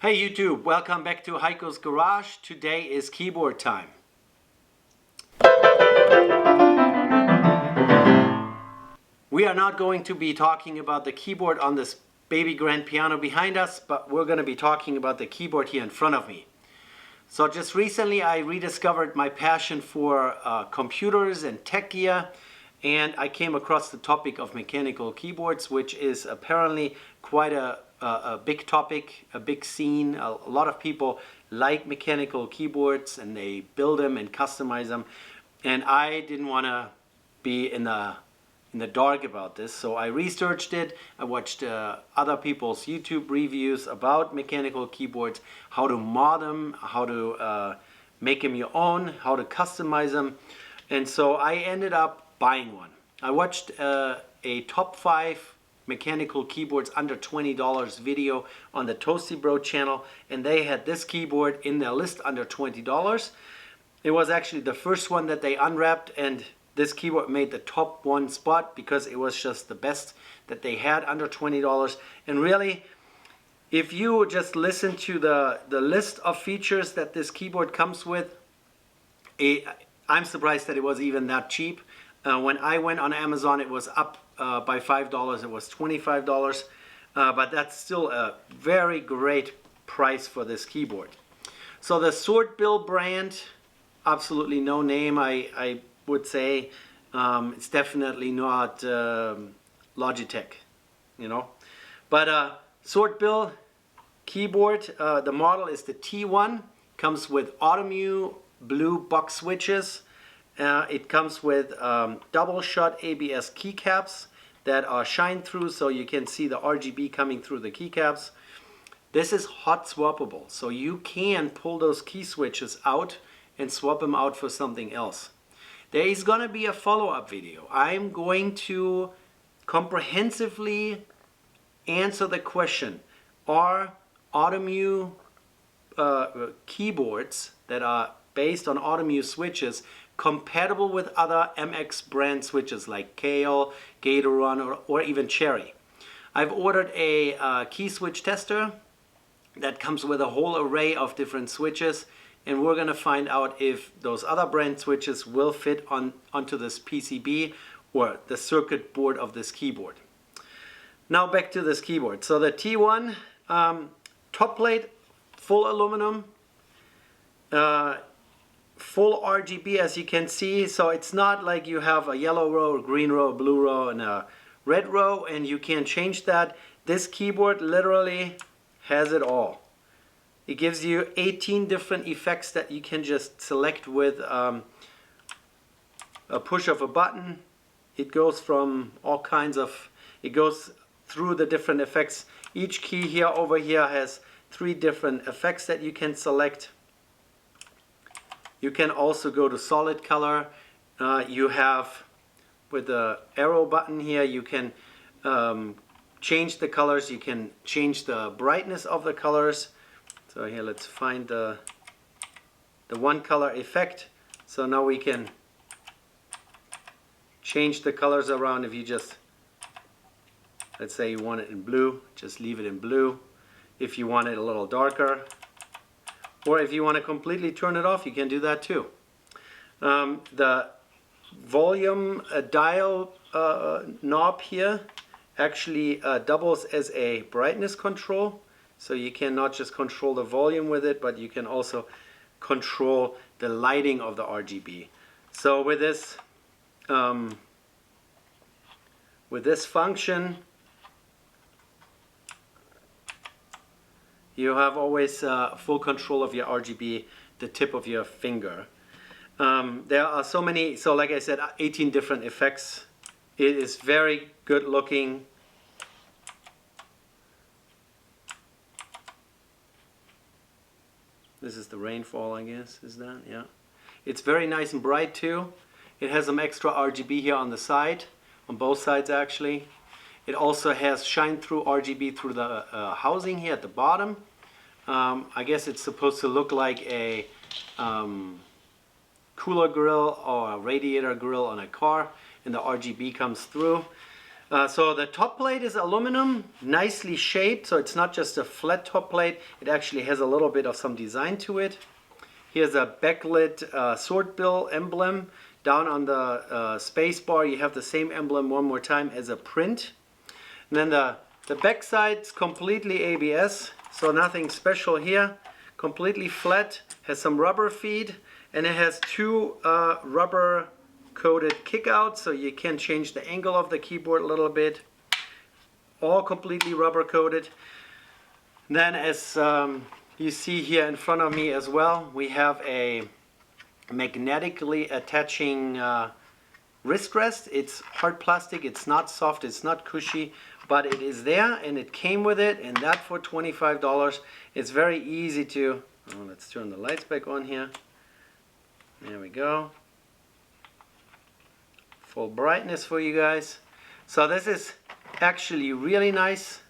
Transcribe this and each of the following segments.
Hey YouTube, welcome back to Heiko's Garage. Today is keyboard time. We are not going to be talking about the keyboard on this baby grand piano behind us, but we're going to be talking about the keyboard here in front of me. So just recently I rediscovered my passion for computers and tech gear, and I came across the topic of mechanical keyboards, which is apparently quite a big topic, a big scene. A lot of people like mechanical keyboards and they build them and customize them. And I didn't want to be in the dark about this, so I researched it. I watched other people's YouTube reviews about mechanical keyboards, how to mod them, how to make them your own, how to customize them. And so I ended up buying one. I watched a top 5 mechanical keyboards under $20 video on the Toasty Bros channel, and they had this keyboard in their list under $20. It was actually the first one that they unwrapped, and this keyboard made the top 1 spot because it was just the best that they had under $20. And really, if you just listen to the list of features that this keyboard comes with, I'm surprised that it was even that cheap. When I went on Amazon, it was up by $5. It was $25, but that's still a very great price for this keyboard. So the Swordbill brand, absolutely no name, I would say. It's definitely not Logitech, you know. But Swordbill keyboard, the model is the T1, comes with Outemu Blue Box switches. It comes with double shot ABS keycaps that are shine through, so you can see the RGB coming through the keycaps. This is hot swappable, so you can pull those key switches out and swap them out for something else. There is going to be a follow-up video. I'm going to comprehensively answer the question, are Outemu keyboards that are based on Outemu switches compatible with other MX brand switches like Kale, Gatoron, or even Cherry? I've ordered a key switch tester that comes with a whole array of different switches, and we're going to find out if those other brand switches will fit onto this PCB or the circuit board of this keyboard. Now back to this keyboard. So the T1 top plate, full aluminum, full RGB, as you can see. So it's not like you have a yellow row, a green row, a blue row, and a red row, and you can't change that. This keyboard literally has it all. It gives you 18 different effects that you can just select with a push of a button. It goes from all kinds of, it goes through the different effects. Each key here over here has 3 different effects that you can select. You can also go to solid color. You have, with the arrow button here, you can change the colors. You can change the brightness of the colors. So here, let's find the one color effect. So now we can change the colors around. If you just, let's say you want it in blue, just leave it in blue. If you want it a little darker, or if you want to completely turn it off, you can do that too. The volume dial knob here actually doubles as a brightness control. So you can not just control the volume with it, but you can also control the lighting of the RGB. So with this function, you have always full control of your RGB, the tip of your finger. There are so many, so like I said, 18 different effects. It is very good looking. This is the rainfall, I guess, is that? Yeah. It's very nice and bright too. It has some extra RGB here on the side, on both sides actually. It also has shine through RGB through the housing here at the bottom. I guess it's supposed to look like a cooler grill or a radiator grill on a car, and the RGB comes through. So the top plate is aluminum, nicely shaped, so it's not just a flat top plate, it actually has a little bit of some design to it. Here's a backlit sword bill emblem. Down on the space bar you have the same emblem one more time as a print. And then the back side's completely ABS, so nothing special here. Completely flat, has some rubber feed, and it has two rubber coated kickouts, so you can change the angle of the keyboard a little bit. All completely rubber coated. Then as you see here in front of me as well, we have a magnetically attaching wrist rest. It's hard plastic, it's not soft, it's not cushy, but it is there and it came with it, and that for $25. It's very easy to, let's turn the lights back on here. There we go. Full brightness for you guys. So this is actually really nice.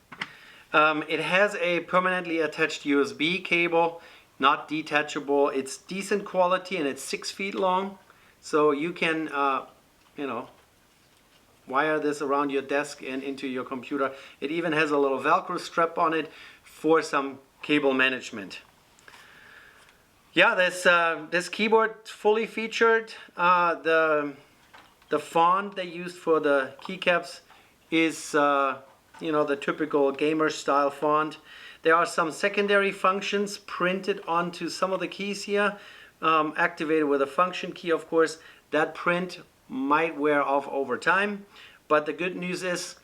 It has a permanently attached USB cable, not detachable. It's decent quality and it's 6 feet long, so you can you know, wire this around your desk and into your computer. It even has a little Velcro strap on it for some cable management. Yeah, this keyboard fully featured. The font they used for the keycaps is you know, the typical gamer style font. There are some secondary functions printed onto some of the keys here, activated with a function key, of course. That print might wear off over time, but the good news is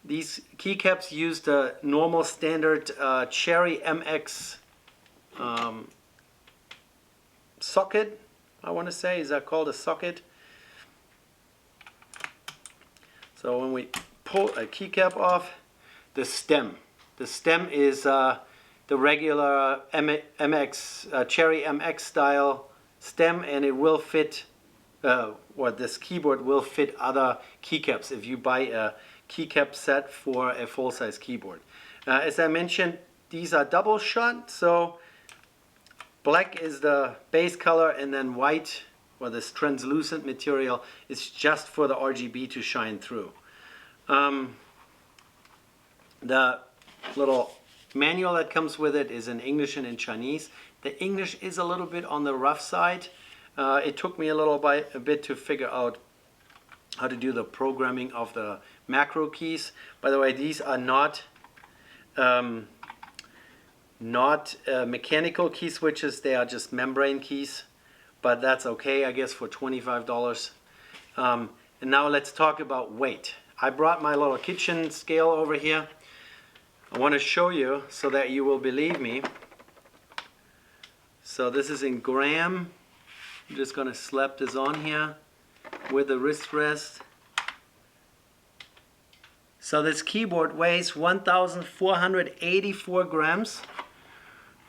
these keycaps use the normal standard Cherry MX socket, I want to say. Is that called a socket? So when we pull a keycap off, the stem is the regular MX Cherry MX style stem, and it will fit, this keyboard will fit other keycaps if you buy a keycap set for a full-size keyboard. As I mentioned, these are double shot, so black is the base color, and then white, or this translucent material, is just for the RGB to shine through. The little manual that comes with it is in English and in Chinese. The English is a little bit on the rough side. It took me a bit to figure out how to do the programming of the macro keys. By the way, these are not mechanical key switches, they are just membrane keys, but that's okay, I guess, for $25. And now let's talk about weight. I brought my little kitchen scale over here. I want to show you so that you will believe me. So this is in gram. I'm just going to slap this on here with the wrist rest. So this keyboard weighs 1,484 grams.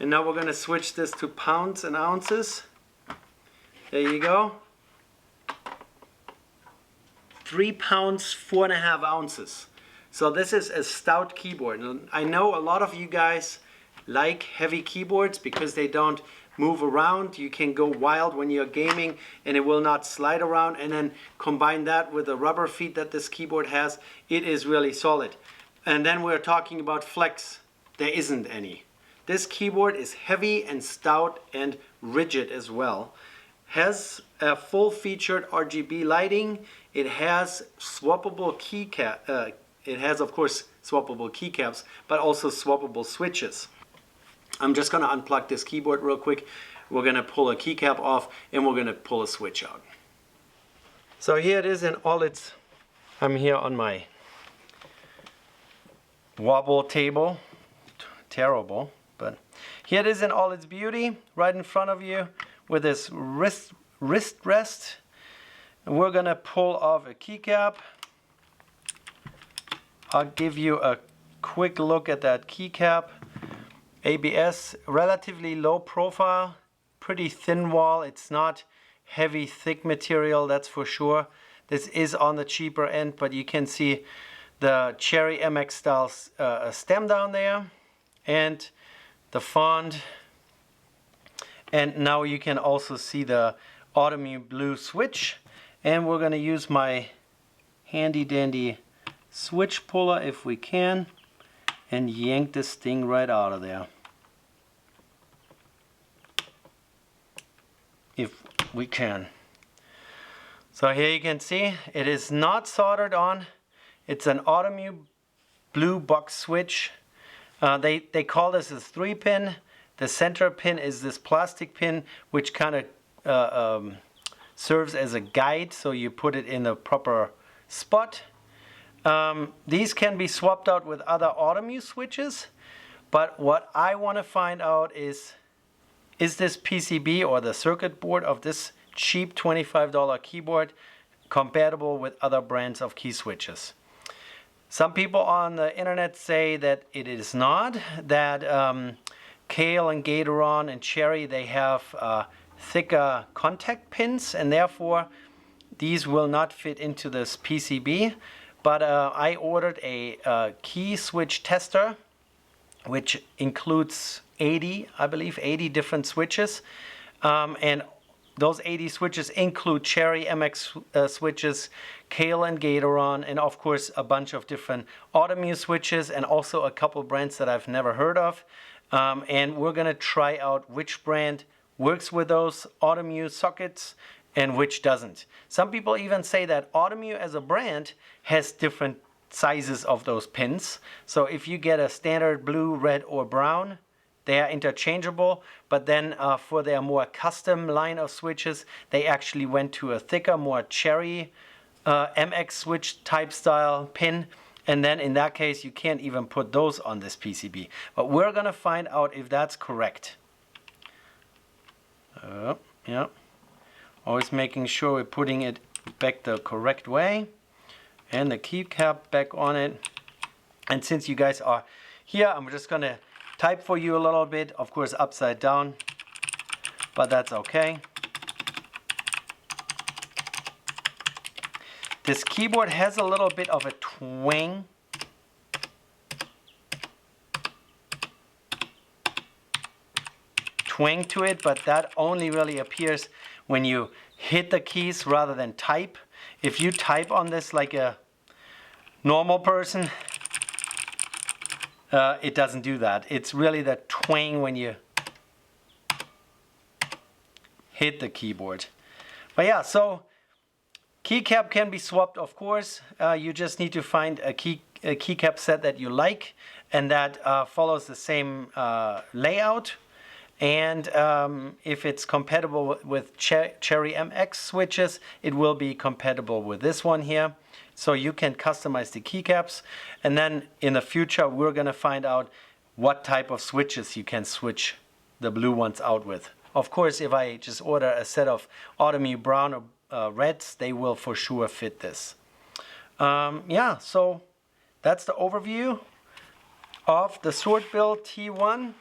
And now we're going to switch this to pounds and ounces. There you go. 3 pounds, 4.5 ounces. So this is a stout keyboard. And I know a lot of you guys like heavy keyboards because they don't move around. You can go wild when you're gaming and it will not slide around. And then combine that with the rubber feet that this keyboard has, it is really solid. And then we're talking about flex. There isn't any. This keyboard is heavy and stout and rigid as well. Has a full featured RGB lighting. It has swappable keycap. It has, of course, swappable keycaps, but also swappable switches. I'm just going to unplug this keyboard real quick. We're going to pull a keycap off and we're going to pull a switch out. So here it is in all its, I'm here on my wobble table. Terrible, but here it is in all its beauty, right in front of you with this wrist rest. And we're going to pull off a keycap. I'll give you a quick look at that keycap. ABS, relatively low profile, pretty thin wall. It's not heavy, thick material, that's for sure. This is on the cheaper end, but you can see the Cherry MX style stem down there and the font. And now you can also see the Outemu Blue switch. And we're going to use my handy dandy switch puller if we can and yank this thing right out of there. If we can. So here you can see it is not soldered on. It's an Outemu Blue Box switch. They call this a 3-pin. The center pin is this plastic pin which kind of serves as a guide, so you put it in the proper spot. These can be swapped out with other Outemu switches, but what I want to find out is this PCB or the circuit board of this cheap $25 keyboard compatible with other brands of key switches? Some people on the internet say that it is not, that Kale and Gatoron and Cherry, they have thicker contact pins, and therefore these will not fit into this PCB. But I ordered a key switch tester, which includes 80, I believe, 80 different switches. And those 80 switches include Cherry MX switches, Kale and Gatoron, and of course a bunch of different Outemu switches, and also a couple brands that I've never heard of. And we're gonna try out which brand works with those Outemu sockets and which doesn't. Some people even say that Outemu as a brand has different sizes of those pins. So if you get a standard blue, red, or brown, they are interchangeable, but then for their more custom line of switches, they actually went to a thicker, more Cherry MX switch type style pin. And then in that case, you can't even put those on this PCB. But we're gonna find out if that's correct. Yeah. Always making sure we're putting it back the correct way. And the keycap back on it. And since you guys are here, I'm just gonna type for you a little bit, of course upside down, but that's okay. This keyboard has a little bit of a twang. Twang to it, but that only really appears when you hit the keys rather than type. If you type on this like a normal person, it doesn't do that. It's really the twang when you hit the keyboard. But yeah, so keycap can be swapped, of course. You just need to find a keycap set that you like and that follows the same layout. And if it's compatible with Cherry MX switches, it will be compatible with this one here. So you can customize the keycaps, and then in the future we're gonna find out what type of switches you can switch the blue ones out with. Of course, if I just order a set of Outemu brown or reds, they will for sure fit this. Yeah, so that's the overview of the Sword Build T1.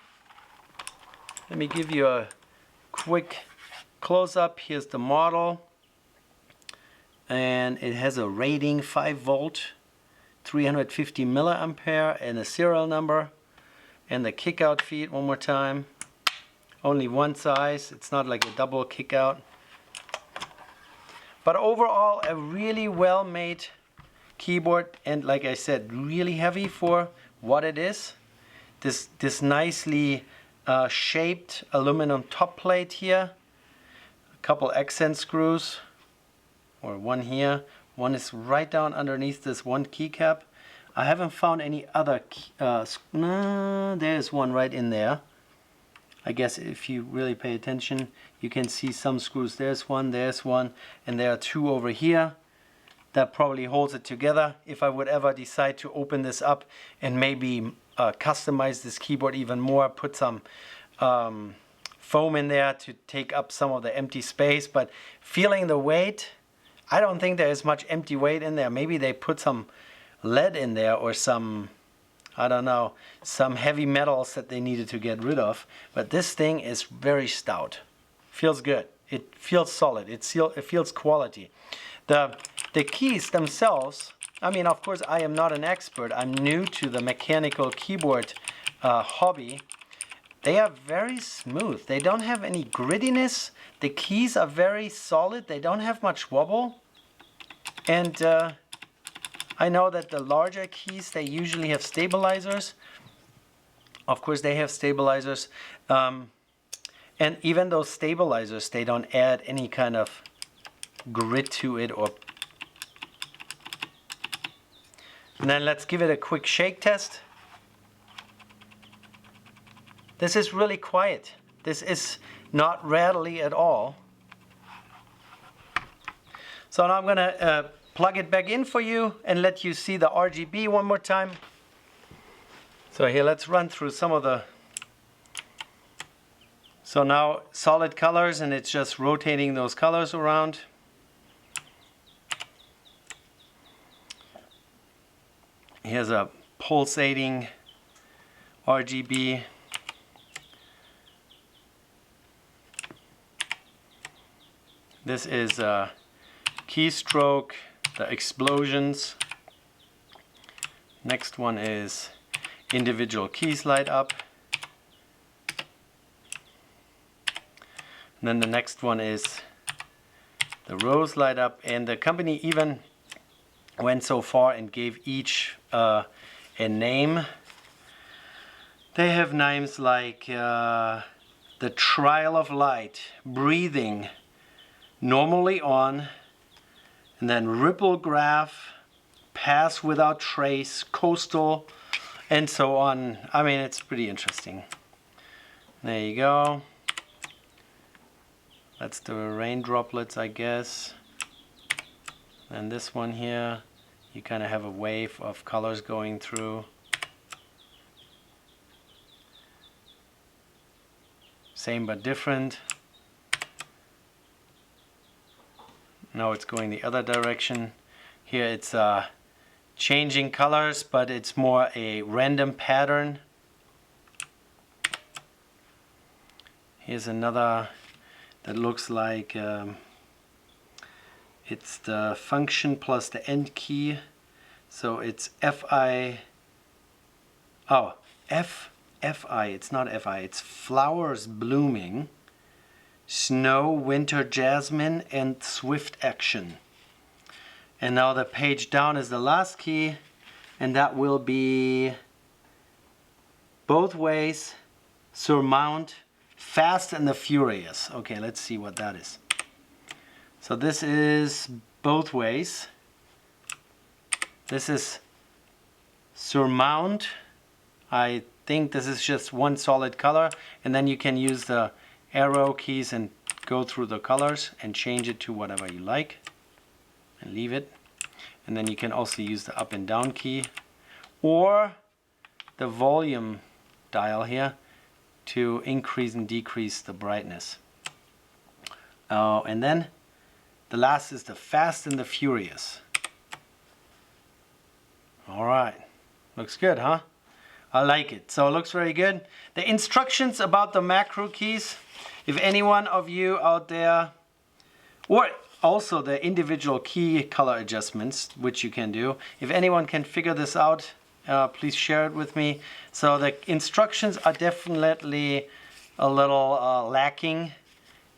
Let me give you a quick close-up. Here's the model. And it has a rating 5 volt, 350 milliampere, and a serial number. And the kick-out feed one more time. Only one size. It's not like a double kick-out. But overall, a really well-made keyboard, and like I said, really heavy for what it is. This nicely shaped aluminum top plate here. A couple accent screws. Or one here, one is right down underneath this one keycap. I haven't found any other, no, there's one right in there. I guess if you really pay attention, you can see some screws. There's one, and there are two over here. That probably holds it together. If I would ever decide to open this up and maybe customize this keyboard even more, put some foam in there to take up some of the empty space, but feeling the weight, I don't think there is much empty weight in there. Maybe they put some lead in there or some, I don't know, some heavy metals that they needed to get rid of. But this thing is very stout. Feels good. It feels solid. It feels quality. The keys themselves, I mean, of course, I am not an expert. I'm new to the mechanical keyboard hobby. They are very smooth. They don't have any grittiness. The keys are very solid. They don't have much wobble. And I know that the larger keys, they usually have stabilizers. Of course they have stabilizers. And even those stabilizers, they don't add any kind of grit to it. And then let's give it a quick shake test. This is really quiet. This is not rattly at all. So now I'm gonna plug it back in for you and let you see the RGB one more time. So here, let's run through some of the... So now solid colors, and it's just rotating those colors around. Here's a pulsating RGB. This is keystroke, the explosions. Next one is individual keys light up. And then the next one is the rows light up, and the company even went so far and gave each a name. They have names like the Trial of Light, Breathing, Normally On, and then Ripple Graph, Pass Without Trace, Coastal, and so on. I mean, it's pretty interesting. There you go. That's the rain droplets, I guess. And this one here, you kind of have a wave of colors going through. Same but different. Now it's going the other direction. Here it's changing colors, but it's more a random pattern. Here's another that looks like it's the function plus the end key. So it's FI. Oh, FI. It's not FI. It's Flowers Blooming, Snow, Winter Jasmine, and Swift Action. And now the page down is the last key, and that will be Both Ways, Surmount, Fast and the Furious. Okay, let's see what that is. So this is Both Ways. This is Surmount. I think this is just one solid color, and then you can use the arrow keys and go through the colors and change it to whatever you like and leave it. And then you can also use the up and down key or the volume dial here to increase and decrease the brightness. And then the last is the Fast and the Furious. All right, looks good, huh? I like it. So it looks very good. The instructions about the macro keys, if any one of you out there, or also the individual key color adjustments, which you can do, if anyone can figure this out, please share it with me. So the instructions are definitely a little lacking.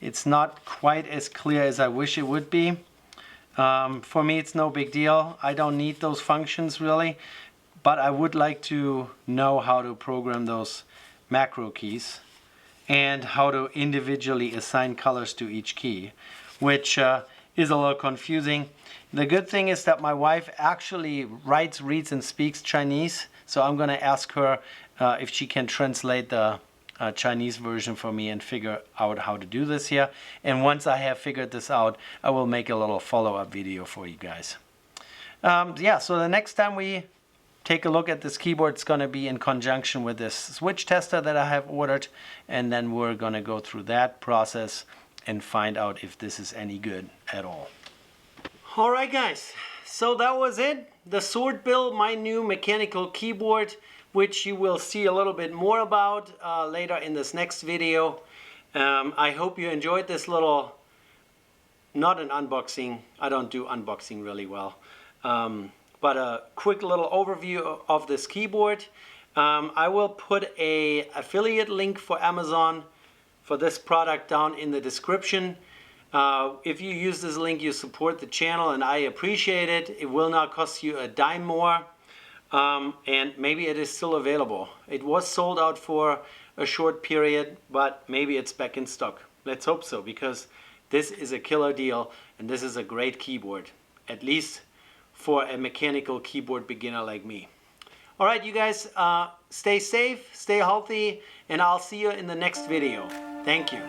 It's not quite as clear as I wish it would be. For me, it's no big deal. I don't need those functions really, but I would like to know how to program those macro keys and how to individually assign colors to each key, which is a little confusing. The good thing is that my wife actually writes, reads, and speaks Chinese, so I'm going to ask her if she can translate the Chinese version for me and figure out how to do this here. And once I have figured this out, I will make a little follow-up video for you guys. Yeah, so the next time we take a look at this keyboard, it's going to be in conjunction with this switch tester that I have ordered, and then we're going to go through that process and find out if this is any good at all. Alright guys, so that was it. The Sword Bill, my new mechanical keyboard, which you will see a little bit more about later in this next video. I hope you enjoyed this little, not an unboxing, I don't do unboxing really well, but a quick little overview of this keyboard. I will put an affiliate link for Amazon for this product down in the description. If you use this link, you support the channel, and I appreciate it. It will not cost you a dime more, and maybe it is still available. It was sold out for a short period, but maybe it's back in stock. Let's hope so, because this is a killer deal, and this is a great keyboard, at least for a mechanical keyboard beginner like me. All right, you guys, stay safe, stay healthy, and I'll see you in the next video. Thank you.